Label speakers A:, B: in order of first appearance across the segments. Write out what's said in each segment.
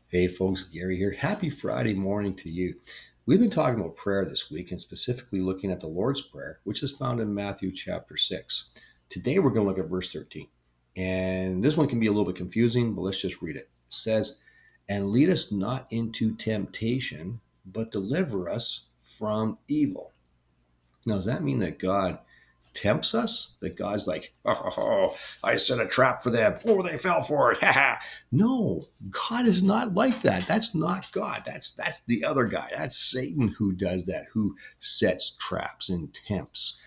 A: Hey folks, Gary here. Happy Friday morning to you. We've been talking about prayer this week and specifically looking at the Lord's Prayer, which is found in Matthew chapter 6. Today we're going to look at verse 13. And this one can be a little bit confusing, but let's just read it. It says, "And lead us not into temptation, but deliver us from evil." Now, does that mean that God tempts us? That God's like, oh, I set a trap for them. Oh, they fell for it. No, God is not like that. That's not God. That's the other guy. That's Satan who does that, who sets traps and tempts.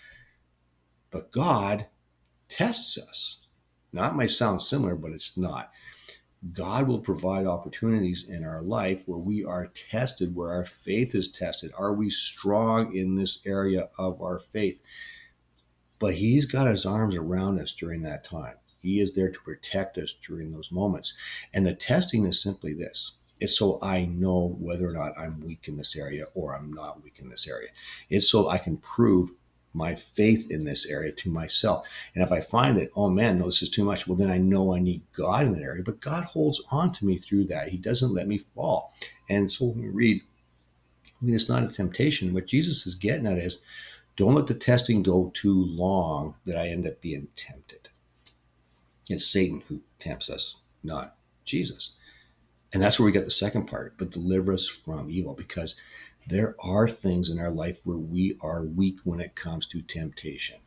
A: But God tests us. Now, it might sound similar, but it's not. God will provide opportunities in our life where we are tested, where our faith is tested. Are we strong in this area of our faith? But he's got his arms around us during that time. He is there to protect us during those moments. And the testing is simply this. It's so I know whether or not I'm weak in this area or I'm not weak in this area. It's so I can prove my faith in this area to myself. And if I find that, oh man, no, this is too much, well, then I know I need God in that area. But God holds on to me through that. He doesn't let me fall. And so when we read, lead us not into temptation, what Jesus is getting at is, don't let the testing go too long that I end up being tempted. It's Satan who tempts us, not Jesus. And that's where we get the second part, but deliver us from evil, because there are things in our life where we are weak when it comes to temptation.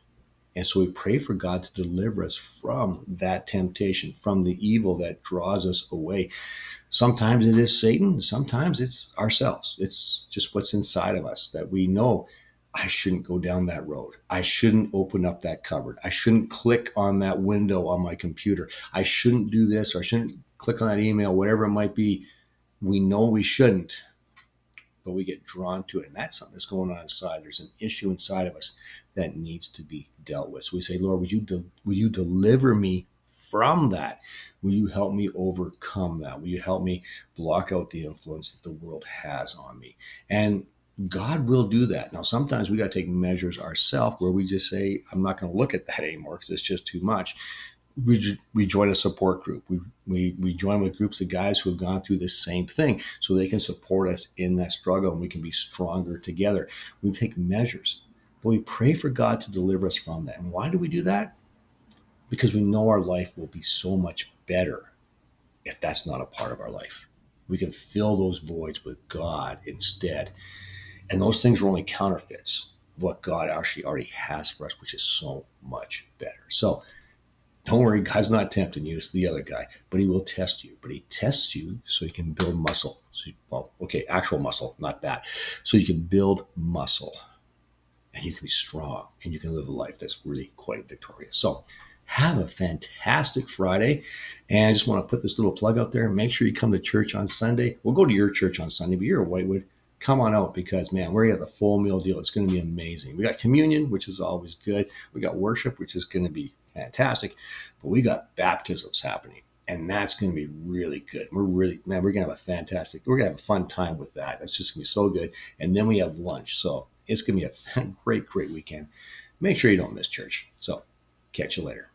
A: And so we pray for God to deliver us from that temptation, from the evil that draws us away. Sometimes it is Satan, sometimes it's ourselves. It's just what's inside of us that we know I shouldn't go down that road. I shouldn't open up that cupboard. I shouldn't click on that window on my computer. I shouldn't do this, or I shouldn't click on that email, whatever it might be. We know we shouldn't, but we get drawn to it. And that's something that's going on inside. There's an issue inside of us that needs to be dealt with. So we say, Lord, will you deliver me from that? Will you help me overcome that? Will you help me block out the influence that the world has on me? And God will do that. Now, sometimes we got to take measures ourselves where we just say, I'm not going to look at that anymore because it's just too much. We join a support group. We join with groups of guys who have gone through the same thing so they can support us in that struggle and we can be stronger together. We take measures, but we pray for God to deliver us from that. And why do we do that? Because we know our life will be so much better if that's not a part of our life. We can fill those voids with God instead. And those things are only counterfeits of what God actually already has for us, which is so much better. So don't worry, God's not tempting you. It's the other guy, but he will test you. But he tests you so you can build muscle. Actual muscle, not that. So you can build muscle and you can be strong and you can live a life that's really quite victorious. So have a fantastic Friday. And I just want to put this little plug out there. Make sure you come to church on Sunday. We'll go to your church on Sunday, but you're a Whitewood. Come on out because, man, we're going to have the full meal deal. It's going to be amazing. We got communion, which is always good. We got worship, which is going to be fantastic. But we got baptisms happening. And that's going to be really good. We're going to have we're going to have a fun time with that. That's just going to be so good. And then we have lunch. So it's going to be a great, great weekend. Make sure you don't miss church. So catch you later.